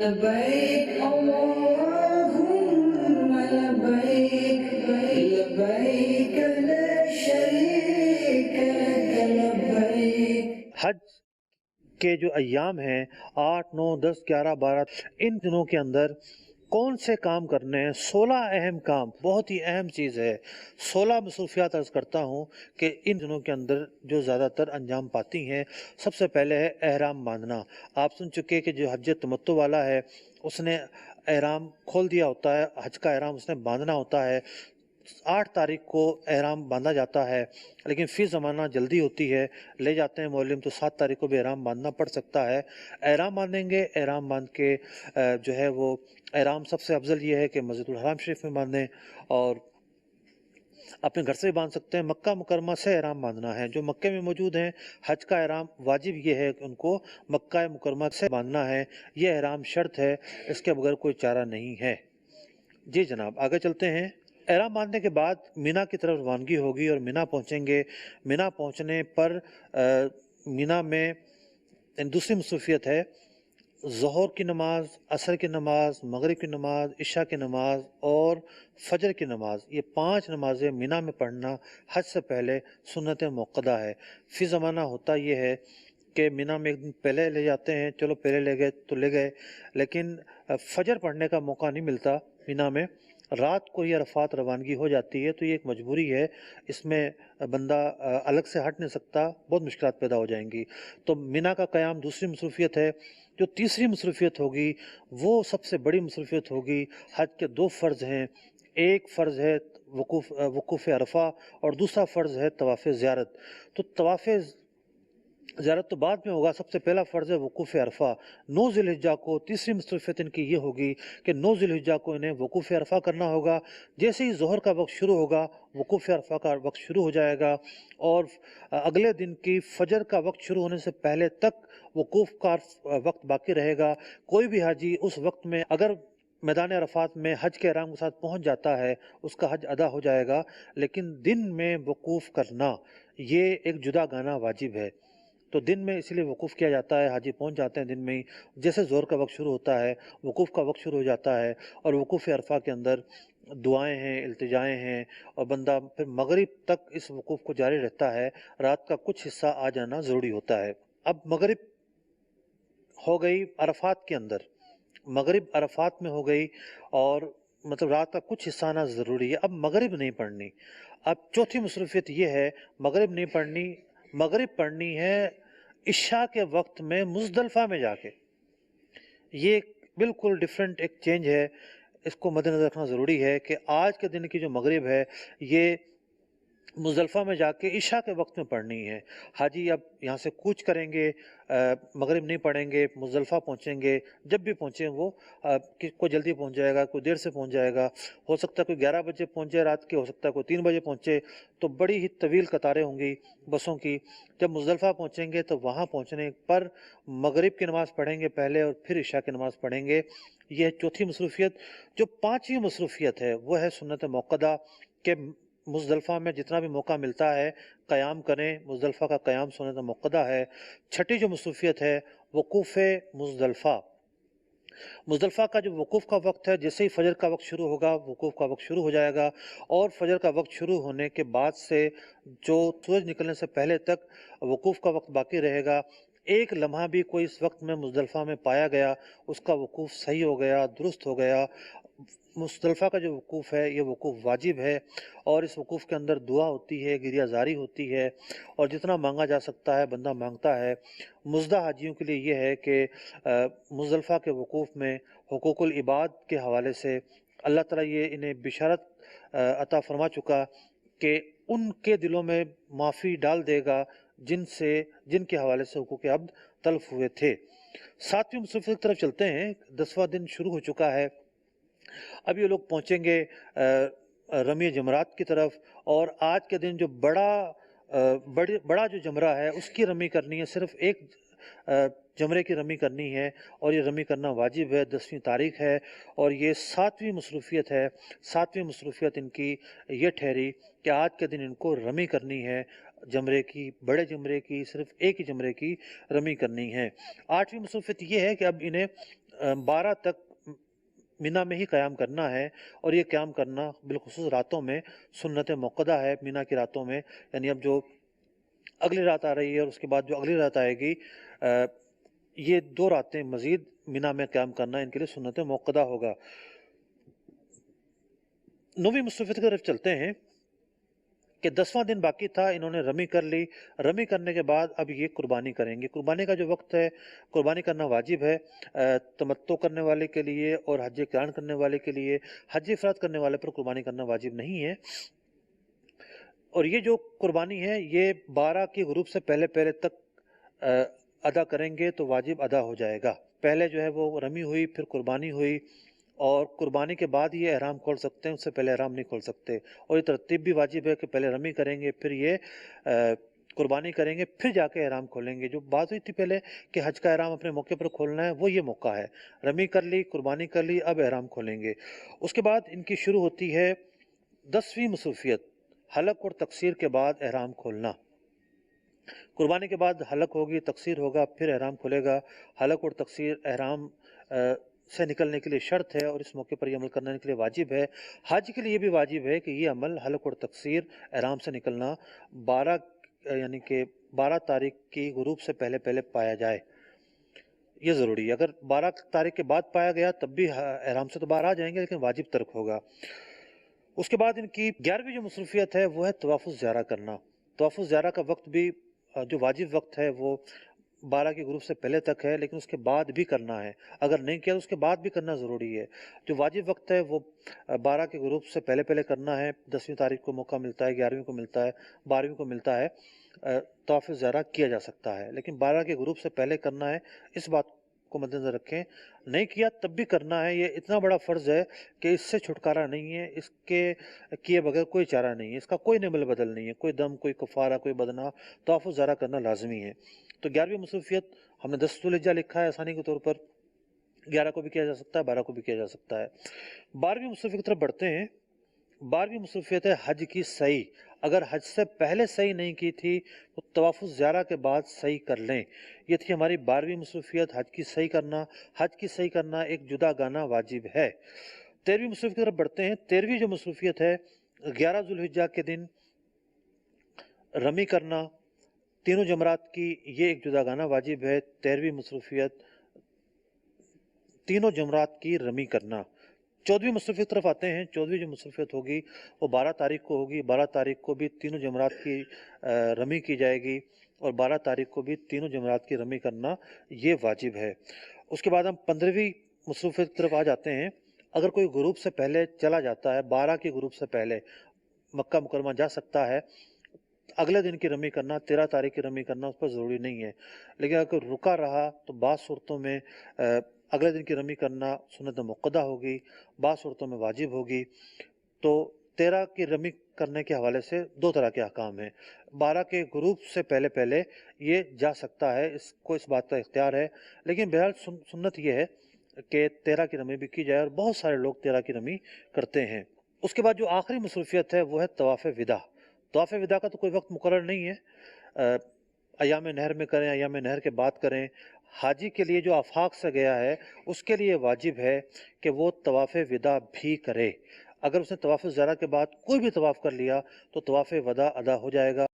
لبيك اللهم لبيك لبيك لا شريك لك لبيك۔ حج کے جو ایام ہیں 8، 9، 10، 11، 12، ان دنوں کے اندر کون سے کام کرنے ہیں؟ 16 اہم کام، بہت ہی اہم چیز ہے۔ 16 مصروفیات عرض کرتا ہوں کہ ان دنوں کے اندر جو زیادہ تر انجام پاتی ہیں۔ سب سے پہلے ہے احرام باندھنا۔ آپ سن چکے کہ جو حج تمتع والا ہے اس نے احرام کھول دیا ہوتا ہے، حج کا احرام اس نے باندھنا ہوتا ہے۔ 8 تاریخ کو احرام باندھا جاتا ہے، لیکن فی زمانہ جلدی ہوتی ہے، لے جاتے ہیں مولم تو 7 تاریخ کو بھی احرام باندھنا پڑ سکتا ہے۔ احرام باندھیں گے، احرام باندھ کے جو ہے وہ احرام سب سے افضل یہ ہے کہ مسجد الحرام شریف میں باندھیں، اور اپنے گھر سے بھی باندھ سکتے ہیں۔ مکہ مکرمہ سے احرام باندھنا ہے۔ جو مکے میں موجود ہیں حج کا احرام واجب یہ ہے کہ ان کو مکہ مکرمہ سے باندھنا ہے، یہ احرام شرط ہے، اس کے بغیر کوئی چارہ نہیں ہے۔ جی جناب، آگے چلتے ہیں۔ احرام باندھنے کے بعد مینا کی طرف روانگی ہوگی اور مینا پہنچیں گے۔ مینا پہنچنے پر مینا میں دوسری مصروفیت ہے ظہر کی نماز، عصر کی نماز، مغرب کی نماز، عشاء کی نماز اور فجر کی نماز، یہ 5 نمازیں مینا میں پڑھنا حج سے پہلے سنت موقدہ ہے۔ فی زمانہ ہوتا یہ ہے کہ مینا میں ایک دن پہلے لے جاتے ہیں، چلو پہلے لے گئے تو لے گئے، لیکن فجر پڑھنے کا موقع نہیں ملتا مینا میں۔ رات کو ہی عرفات روانگی ہو جاتی ہے، تو یہ ایک مجبوری ہے، اس میں بندہ الگ سے ہٹ نہیں سکتا، بہت مشکلات پیدا ہو جائیں گی۔ تو مینا کا قیام دوسری مصروفیت ہے۔ جو تیسری مصروفیت ہوگی وہ سب سے بڑی مصروفیت ہوگی۔ حج کے 2 فرض ہیں، ایک فرض ہے وقوف عرفہ اور دوسرا فرض ہے طواف زیارت۔ تو طواف زیارت تو بعد میں ہوگا، سب سے پہلا فرض ہے وقوف عرفہ۔ 9 ذی الحجہ کو تیسری مصروفیت ان کی یہ ہوگی کہ 9 ذی الحجہ کو انہیں وقوف عرفہ کرنا ہوگا۔ جیسے ہی ظہر کا وقت شروع ہوگا وقوف عرفہ کا وقت شروع ہو جائے گا، اور اگلے دن کی فجر کا وقت شروع ہونے سے پہلے تک وقوف کا وقت باقی رہے گا۔ کوئی بھی حاجی اس وقت میں اگر میدان عرفات میں حج کے احرام کے ساتھ پہنچ جاتا ہے اس کا حج ادا ہو جائے گا، لیکن دن میں وقوف کرنا یہ ایک جدا گانا واجب ہے۔ تو دن میں اسی لیے وقوف کیا جاتا ہے، حاجی پہنچ جاتے ہیں دن میں ہی، جیسے ظہر کا وقت شروع ہوتا ہے وقوف کا وقت شروع ہو جاتا ہے، اور وقوف عرفہ کے اندر دعائیں ہیں، التجائیں ہیں، اور بندہ پھر مغرب تک اس وقوف کو جاری رہتا ہے۔ رات کا کچھ حصہ آ جانا ضروری ہوتا ہے۔ اب مغرب ہو گئی عرفات کے اندر، مغرب عرفات میں ہو گئی، اور مطلب رات کا کچھ حصہ آنا ضروری ہے۔ اب مغرب نہیں پڑھنی۔ اب چوتھی مصروفیت یہ ہے مغرب نہیں پڑھنی، مغرب پڑھنی ہے عشاء کے وقت میں مزدلفہ میں جا کے۔ یہ بالکل ڈیفرنٹ ایک چینج ہے، اس کو مد نظر رکھنا ضروری ہے کہ آج کے دن کی جو مغرب ہے یہ مزدلفہ میں جا کے عشاء کے وقت میں پڑھنی ہے۔ حاجی اب یہاں سے کوچ کریں گے، مغرب نہیں پڑھیں گے، مزدلفہ پہنچیں گے، جب بھی پہنچیں وہ کوئی جلدی پہنچ جائے گا، کوئی دیر سے پہنچ جائے گا، ہو سکتا ہے کوئی 11 بجے پہنچے رات کے، ہو سکتا ہے کوئی 3 بجے پہنچے، تو بڑی ہی طویل قطاریں ہوں گی بسوں کی۔ جب مزدلفہ پہنچیں گے تو وہاں پہنچنے پر مغرب کی نماز پڑھیں گے پہلے اور پھر عشاء کی نماز پڑھیں گے۔ یہ چوتھی مصروفیت۔ جو 5ویں مصروفیت ہے وہ ہے سنت موقدہ، کہ مزدلفہ میں جتنا بھی موقع ملتا ہے قیام کریں، مزدلفہ کا قیام سنت موقدہ ہے۔ 6ٹھی جو مصروفیت ہے وقوف مزدلفہ۔ مزدلفہ کا جو وقوف کا وقت ہے، جیسے ہی فجر کا وقت شروع ہوگا وقوف کا وقت شروع ہو جائے گا، اور فجر کا وقت شروع ہونے کے بعد سے جو سورج نکلنے سے پہلے تک وقوف کا وقت باقی رہے گا۔ ایک لمحہ بھی کوئی اس وقت میں مزدلفہ میں پایا گیا اس کا وقوف صحیح ہو گیا، درست ہو گیا۔ مزدلفہ کا جو وقوف ہے یہ وقوف واجب ہے، اور اس وقوف کے اندر دعا ہوتی ہے، گریہ زاری ہوتی ہے، اور جتنا مانگا جا سکتا ہے بندہ مانگتا ہے۔ مزدہ حاجیوں کے لیے یہ ہے کہ مزدلفہ کے وقوف میں حقوق العباد کے حوالے سے اللہ تعالیٰ یہ انہیں بشارت عطا فرما چکا کہ ان کے دلوں میں معافی ڈال دے گا جن کے حوالے سے حقوق عبد تلف ہوئے تھے۔ 7ویں مصروفیت کی طرف چلتے ہیں۔ 10واں دن شروع ہو چکا ہے، اب یہ لوگ پہنچیں گے رمی جمرات کی طرف، اور آج کے دن جو بڑا جو جمرہ ہے اس کی رمی کرنی ہے، صرف ایک جمرے کی رمی کرنی ہے، اور یہ رمی کرنا واجب ہے۔ 10ویں تاریخ ہے اور یہ 7ویں مصروفیت ہے۔ 7ویں مصروفیت ان کی یہ ٹھہری کہ آج کے دن ان کو رمی کرنی ہے، جمرے کی، بڑے جمرے کی، صرف ایک ہی جمرے کی رمی کرنی ہے۔ 8ویں مصروفیت یہ ہے کہ اب انہیں 12 تک مینا میں ہی قیام کرنا ہے، اور یہ قیام کرنا بالخصوص راتوں میں سنت موقدہ ہے مینا کی راتوں میں، یعنی اب جو اگلی رات آ رہی ہے اور اس کے بعد جو اگلی رات آئے گی، یہ 2 راتیں مزید مینا میں قیام کرنا ان کے لیے سنت موقدہ ہوگا۔ 9ویں مصروفیت کی طرف چلتے ہیں کہ 10واں دن باقی تھا، انہوں نے رمی کر لی، رمی کرنے کے بعد اب یہ قربانی کریں گے۔ قربانی کا جو وقت ہے، قربانی کرنا واجب ہے تمتع کرنے والے کے لیے اور حج قران کرنے والے کے لیے۔ حج افراد کرنے والے پر قربانی کرنا واجب نہیں ہے، اور یہ جو قربانی ہے یہ 12 کی غروب سے پہلے پہلے تک ادا کریں گے تو واجب ادا ہو جائے گا۔ پہلے جو ہے وہ رمی ہوئی، پھر قربانی ہوئی، اور قربانی کے بعد یہ احرام کھول سکتے ہیں، اس سے پہلے احرام نہیں کھول سکتے۔ اور یہ ترتیب بھی واجب ہے کہ پہلے رمی کریں گے، پھر یہ قربانی کریں گے، پھر جا کے احرام کھولیں گے۔ جو بات ہوئی تھی پہلے کہ حج کا احرام اپنے موقع پر کھولنا ہے، وہ یہ موقع ہے۔ رمی کر لی، قربانی کر لی، اب احرام کھولیں گے۔ اس کے بعد ان کی شروع ہوتی ہے 10ویں مصروفیت، حلق اور تقصیر کے بعد احرام کھولنا۔ قربانی کے بعد حلق ہوگی، تقصیر ہوگا، پھر احرام کھلے گا۔ حلق اور تقصیر احرام سے نکلنے کے لیے شرط ہے، اور اس موقع پر یہ عمل کرنے کے لیے واجب ہے۔ حج کے لیے بھی واجب ہے کہ یہ عمل حلق اور تقصیر احرام سے نکلنا 12 تاریخ کی غروب سے پہلے پہلے پایا جائے، یہ ضروری ہے۔ اگر 12 تاریخ کے بعد پایا گیا تب بھی احرام سے تو باہر آ جائیں گے، لیکن واجب ترک ہوگا۔ اس کے بعد ان کی 11ویں جو مصروفیت ہے وہ ہے طواف الزیارہ کرنا۔ طواف الزیارہ کا وقت بھی جو واجب وقت ہے وہ 12 کی غروب سے پہلے تک ہے، لیکن اس کے بعد بھی کرنا ہے۔ اگر نہیں کیا تو اس کے بعد بھی کرنا ضروری ہے۔ جو واجب وقت ہے وہ 12 کی غروب سے پہلے پہلے کرنا ہے۔ 10ویں تاریخ کو موقع ملتا ہے، 11ویں کو ملتا ہے، 12ویں کو ملتا ہے، طواف الزیارہ کیا جا سکتا ہے، لیکن 12 کی غروب سے پہلے کرنا ہے۔ اس بات کو مد نظر رکھیں، نہیں کیا تب بھی کرنا ہے۔ یہ اتنا بڑا فرض ہے کہ اس سے چھٹکارا نہیں ہے، اس کے کیے بغیر کوئی چارہ نہیں ہے، اس کا کوئی نعمل بدل نہیں ہے، کوئی دم، کوئی کفارہ، کوئی بدنہ، طواف الزیارہ کرنا لازمی ہے۔ تو 11ویں مصروفیت ہم نے 10 ذوالحجہ لکھا ہے آسانی کے طور پر، 11 کو بھی کیا جا سکتا ہے، 12 کو بھی کیا جا سکتا ہے۔ 12ویں مصروفیت کی طرف بڑھتے ہیں۔ 12ویں مصروفیت ہے حج کی سعی۔ اگر حج سے پہلے سعی نہیں کی تھی تو طواف الزیارہ کے بعد سعی کر لیں۔ یہ تھی ہماری 12ویں مصروفیت، حج کی سعی کرنا۔ حج کی سعی کرنا ایک جدا گانا واجب ہے۔ 13ویں مصروفیت کی طرف بڑھتے ہیں۔ 13ویں جو مصروفیت ہے 11 ذوالحجہ کے دن رمی کرنا، تینوں جمرات کی، یہ ایک جدا گانا واجب ہے۔ 13ویں مصروفیت تینوں جمرات کی رمی کرنا۔ 14ویں مصروفیت کی طرف آتے ہیں۔ 14ویں جو مصروفیت ہوگی وہ 12 تاریخ کو ہوگی۔ 12 تاریخ کو بھی تینوں جمرات کی رمی کی جائے گی، اور 12 تاریخ کو بھی تینوں جمرات کی رمی کرنا یہ واجب ہے۔ اس کے بعد ہم 15ویں مصروفیت کی طرف آ جاتے ہیں۔ اگر کوئی غروب سے پہلے چلا جاتا ہے، 12 کی غروب سے پہلے مکہ مکرمہ جا سکتا ہے، اگلے دن کی رمی کرنا، 13 تاریخ کی رمی کرنا اس پر ضروری نہیں ہے، لیکن اگر رکا رہا تو بعض صورتوں میں اگلے دن کی رمی کرنا سنت موقدہ ہوگی، بعض صورتوں میں واجب ہوگی۔ تو 13 کی رمی کرنے کے حوالے سے 2 طرح کے احکام ہیں۔ 12 کے غروب سے پہلے پہلے یہ جا سکتا ہے، اس کو اس بات کا اختیار ہے، لیکن بہرحال سنت یہ ہے کہ 13 کی رمی بھی کی جائے، اور بہت سارے لوگ 13 کی رمی کرتے ہیں۔ اس کے بعد جو آخری مصروفیت ہے وہ ہے طواف وداع۔ طواف وداع کا تو کوئی وقت مقرر نہیں ہے، ایام نہر میں کریں، ایام نہر کے بعد کریں۔ حاجی کے لیے جو آفاق سے گیا ہے اس کے لیے واجب ہے کہ وہ طواف وداع بھی کرے۔ اگر اس نے طواف الزیارہ کے بعد کوئی بھی طواف کر لیا تو طواف وداع ادا ہو جائے گا۔